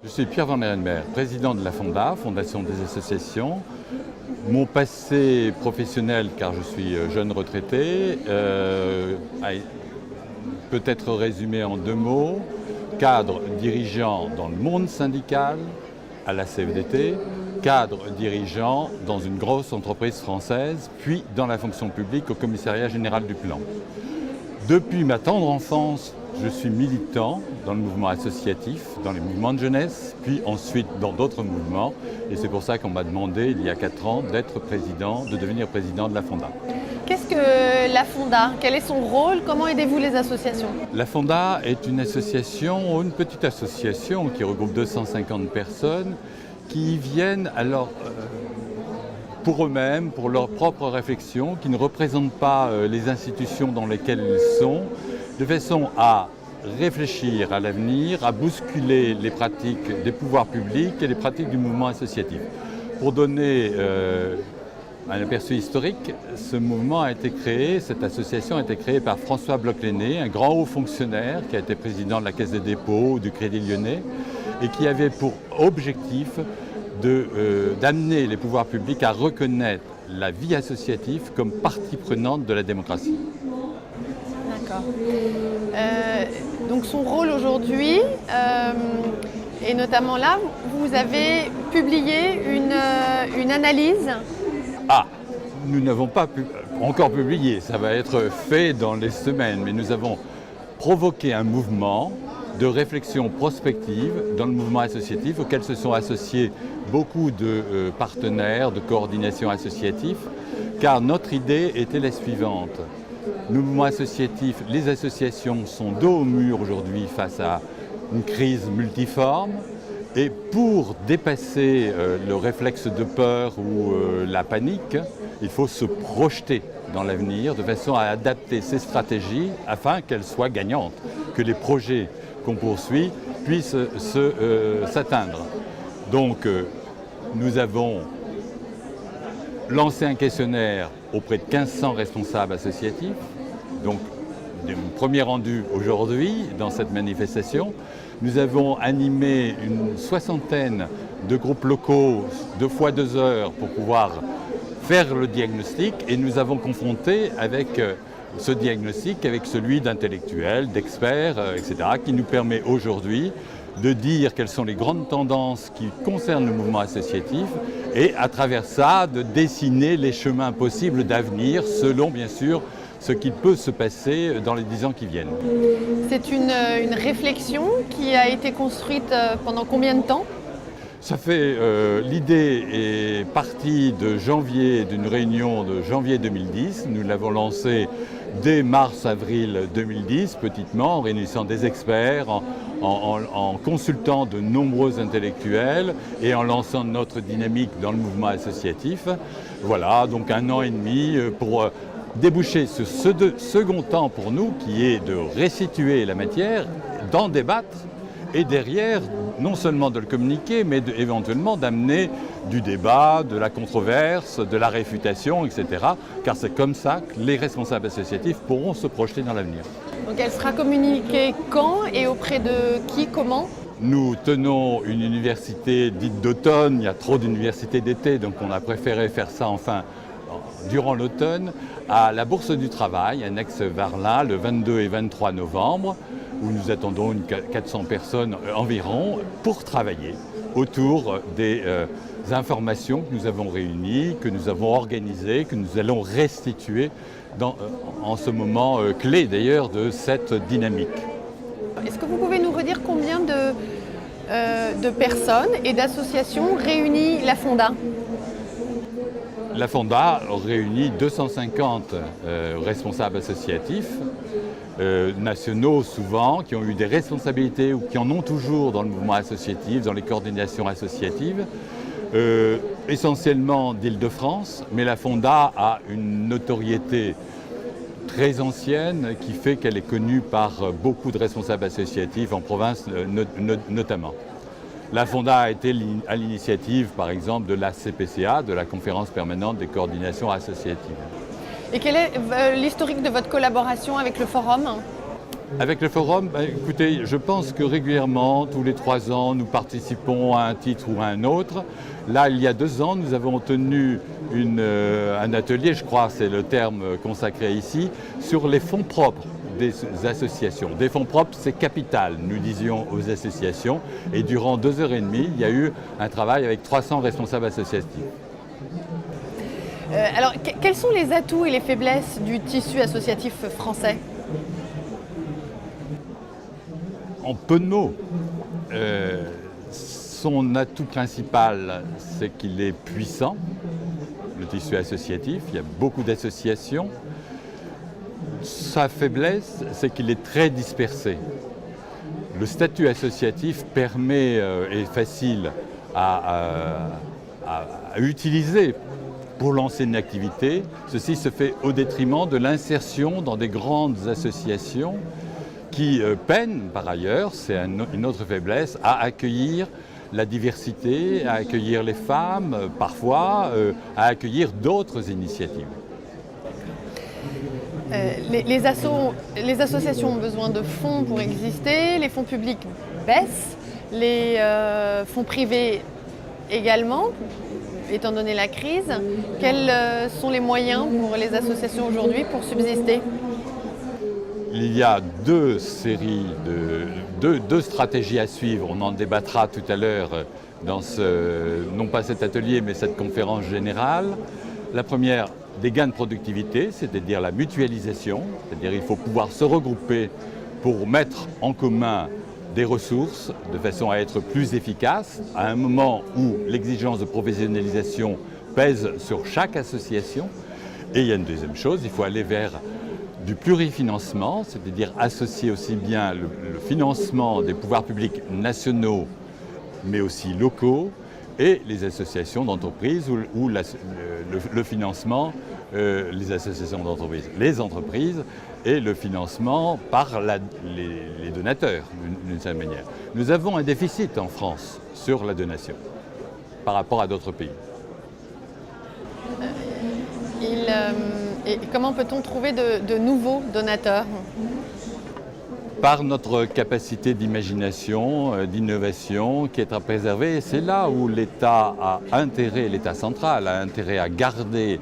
Je suis Pierre Van Merenberg, président de la Fonda, Fondation des associations. Mon passé professionnel, car je suis jeune retraité, peut être résumé en 2 mots. Cadre dirigeant dans le monde syndical, à la CFDT, cadre dirigeant dans une grosse entreprise française, puis dans la fonction publique au Commissariat général du Plan. Depuis ma tendre enfance, je suis militant dans le mouvement associatif, dans les mouvements de jeunesse, puis ensuite dans d'autres mouvements. Et c'est pour ça qu'on m'a demandé, il y a 4 ans, de devenir président de la Fonda. Qu'est-ce que la Fonda? Quel est son rôle? Comment aidez-vous les associations? La Fonda est une association, une petite association qui regroupe 250 personnes qui viennent alors pour eux-mêmes, pour leur propre réflexion, qui ne représentent pas les institutions dans lesquelles ils sont, de façon à réfléchir à l'avenir, à bousculer les pratiques des pouvoirs publics et les pratiques du mouvement associatif. Pour donner un aperçu historique, ce mouvement a été créé, cette association a été créée par François Bloch-Lenné, un grand haut fonctionnaire qui a été président de la Caisse des dépôts, du Crédit Lyonnais, et qui avait pour objectif d'amener les pouvoirs publics à reconnaître la vie associative comme partie prenante de la démocratie. D'accord. Donc son rôle aujourd'hui, et notamment là, vous avez publié une analyse. Nous n'avons pas encore publié, ça va être fait dans les semaines, mais nous avons provoqué un mouvement de réflexion prospective dans le mouvement associatif auquel se sont associés beaucoup de partenaires, de coordination associative, car notre idée était la suivante. Le mouvement associatif, les associations sont dos au mur aujourd'hui face à une crise multiforme. Et pour dépasser le réflexe de peur ou la panique, il faut se projeter dans l'avenir de façon à adapter ses stratégies afin qu'elles soient gagnantes, que les projets qu'on poursuit puissent s'atteindre. Donc nous avons lancé un questionnaire auprès de 1500 responsables associatifs, donc un premier rendu aujourd'hui dans cette manifestation. Nous avons animé une 60aine de groupes locaux 2 fois 2 heures pour pouvoir faire le diagnostic et nous avons confronté avec ce diagnostic avec celui d'intellectuels, d'experts, etc., qui nous permet aujourd'hui de dire quelles sont les grandes tendances qui concernent le mouvement associatif et à travers ça de dessiner les chemins possibles d'avenir selon bien sûr ce qui peut se passer dans les 10 ans qui viennent. C'est une réflexion qui a été construite pendant combien de temps? Ça fait, l'idée est partie d'une réunion de janvier 2010. Nous l'avons lancée dès mars-avril 2010, petitement, en réunissant des experts, en consultant de nombreux intellectuels et en lançant notre dynamique dans le mouvement associatif. Voilà, donc 1 an et demi pour déboucher ce second temps pour nous qui est de restituer la matière, d'en débattre et derrière non seulement de le communiquer mais éventuellement d'amener du débat, de la controverse, de la réfutation, etc. Car c'est comme ça que les responsables associatifs pourront se projeter dans l'avenir. Donc elle sera communiquée quand et auprès de qui, comment? Nous tenons une université dite d'automne, il y a trop d'universités d'été donc on a préféré faire ça durant l'automne, à la Bourse du Travail, annexe Varlin, le 22 et 23 novembre, où nous attendons 400 personnes environ pour travailler autour des informations que nous avons réunies, que nous avons organisées, que nous allons restituer en ce moment clé d'ailleurs de cette dynamique. Est-ce que vous pouvez nous redire combien de personnes et d'associations réunit la Fonda? La Fonda réunit 250 responsables associatifs, nationaux souvent, qui ont eu des responsabilités ou qui en ont toujours dans le mouvement associatif, dans les coordinations associatives, essentiellement d'Île-de-France, mais la Fonda a une notoriété très ancienne qui fait qu'elle est connue par beaucoup de responsables associatifs en province notamment. La Fonda a été à l'initiative, par exemple, de la CPCA, de la Conférence permanente des coordinations associatives. Et quel est l'historique de votre collaboration avec le Forum? Avec le forum, écoutez, je pense que régulièrement, tous les 3 ans, nous participons à un titre ou à un autre. Là, il y a 2 ans, nous avons tenu un atelier, je crois c'est le terme consacré ici, sur les fonds propres des associations. Des fonds propres, c'est capital, nous disions aux associations. Et durant 2h30, il y a eu un travail avec 300 responsables associatifs. Alors, quels sont les atouts et les faiblesses du tissu associatif français ? En peu de mots, son atout principal, c'est qu'il est puissant, le tissu associatif. Il y a beaucoup d'associations. Sa faiblesse, c'est qu'il est très dispersé. Le statut associatif permet, est facile à utiliser pour lancer une activité. Ceci se fait au détriment de l'insertion dans des grandes associations qui peinent, par ailleurs, c'est une autre faiblesse, à accueillir la diversité, à accueillir les femmes, parfois, à accueillir d'autres initiatives. Les associations ont besoin de fonds pour exister, les fonds publics baissent, les fonds privés également, étant donné la crise. Quels sont les moyens pour les associations aujourd'hui pour subsister ? Il y a deux stratégies à suivre. On en débattra tout à l'heure dans non pas cet atelier, mais cette conférence générale. La première, des gains de productivité, c'est-à-dire la mutualisation, c'est-à-dire il faut pouvoir se regrouper pour mettre en commun des ressources de façon à être plus efficace, à un moment où l'exigence de professionnalisation pèse sur chaque association. Et il y a une deuxième chose, il faut aller vers du plurifinancement, c'est-à-dire associer aussi bien le financement des pouvoirs publics nationaux, mais aussi locaux, et les associations d'entreprises ou le financement, les associations d'entreprises, les entreprises, et le financement par les donateurs, d'une certaine manière. Nous avons un déficit en France sur la donation par rapport à d'autres pays. Et comment peut-on trouver de nouveaux donateurs ? Par notre capacité d'imagination, d'innovation qui est à préserver. Et c'est là où l'État a intérêt, l'État central a intérêt à garder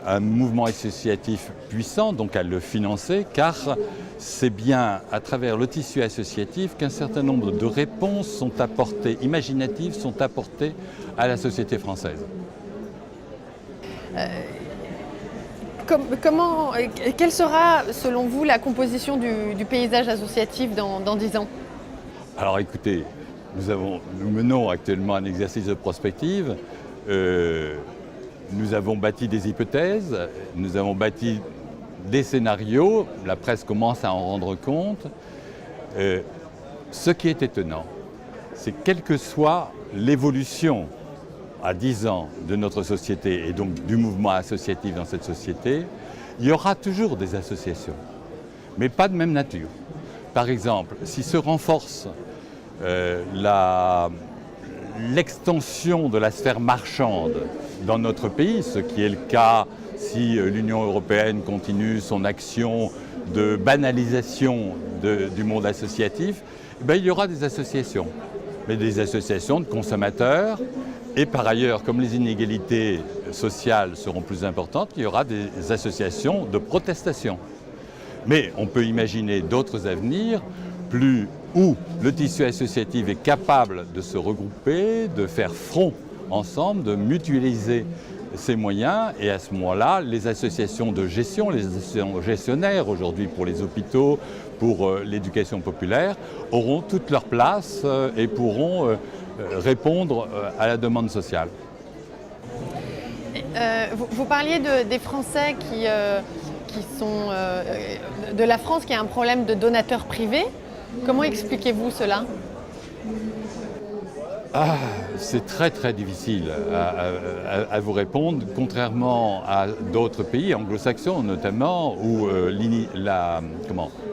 un mouvement associatif puissant, donc à le financer, car c'est bien à travers le tissu associatif qu'un certain nombre de réponses sont apportées, imaginatives, sont apportées à la société française. Quelle sera, selon vous, la composition du paysage associatif dans 10 ans ? Alors écoutez, nous menons actuellement un exercice de prospective. Nous avons bâti des hypothèses, nous avons bâti des scénarios, la presse commence à en rendre compte. Ce qui est étonnant, c'est quelle que soit l'évolution à 10 ans de notre société et donc du mouvement associatif dans cette société, il y aura toujours des associations, mais pas de même nature. Par exemple, si se renforce l'extension de la sphère marchande dans notre pays, ce qui est le cas si l'Union européenne continue son action de banalisation du monde associatif, il y aura des associations, mais des associations de consommateurs. Et par ailleurs, comme les inégalités sociales seront plus importantes, il y aura des associations de protestation. Mais on peut imaginer d'autres avenirs où le tissu associatif est capable de se regrouper, de faire front ensemble, de mutualiser ses moyens. Et à ce moment-là, les associations de gestion, les associations gestionnaires aujourd'hui pour les hôpitaux, pour l'éducation populaire, auront toute leur place et pourront répondre à la demande sociale. Vous parliez des Français qui sont de la France qui a un problème de donateurs privés. Comment expliquez-vous cela ? C'est très très difficile à vous répondre, contrairement à d'autres pays anglo-saxons notamment, où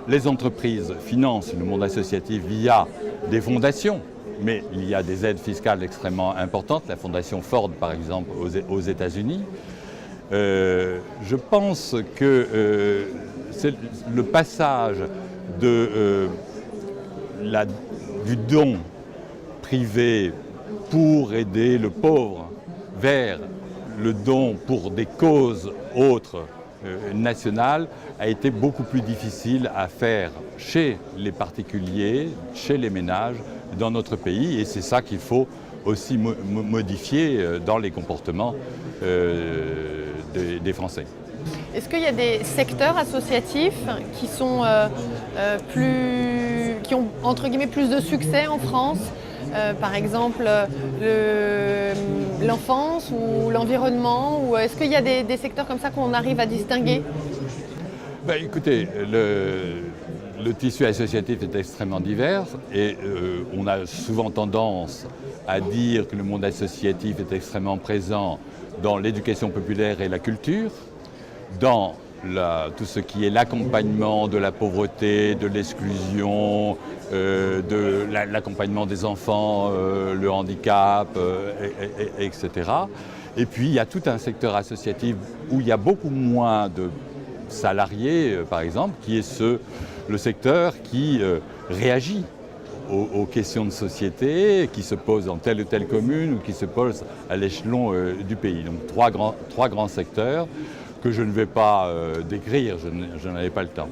les entreprises financent le monde associatif via des fondations. Mais il y a des aides fiscales extrêmement importantes, la fondation Ford par exemple aux États-Unis. Je pense que c'est le passage du don privé pour aider le pauvre vers le don pour des causes autres nationales a été beaucoup plus difficile à faire chez les particuliers, chez les ménages, dans notre pays. Et c'est ça qu'il faut aussi modifier dans les comportements des Français. Est-ce qu'il y a des secteurs associatifs qui sont qui ont entre guillemets plus de succès en France? Par exemple l'enfance ou l'environnement, ou est-ce qu'il y a des secteurs comme ça qu'on arrive à distinguer? Écoutez, le tissu associatif est extrêmement divers et on a souvent tendance à dire que le monde associatif est extrêmement présent dans l'éducation populaire et la culture, dans tout ce qui est l'accompagnement de la pauvreté, de l'exclusion, de l'accompagnement des enfants, le handicap, etc. Et puis il y a tout un secteur associatif où il y a beaucoup moins de salariés, par exemple, qui est le secteur qui réagit aux questions de société qui se posent dans telle ou telle commune ou qui se posent à l'échelon du pays. Donc trois grands secteurs que je ne vais pas décrire, je n'avais pas le temps.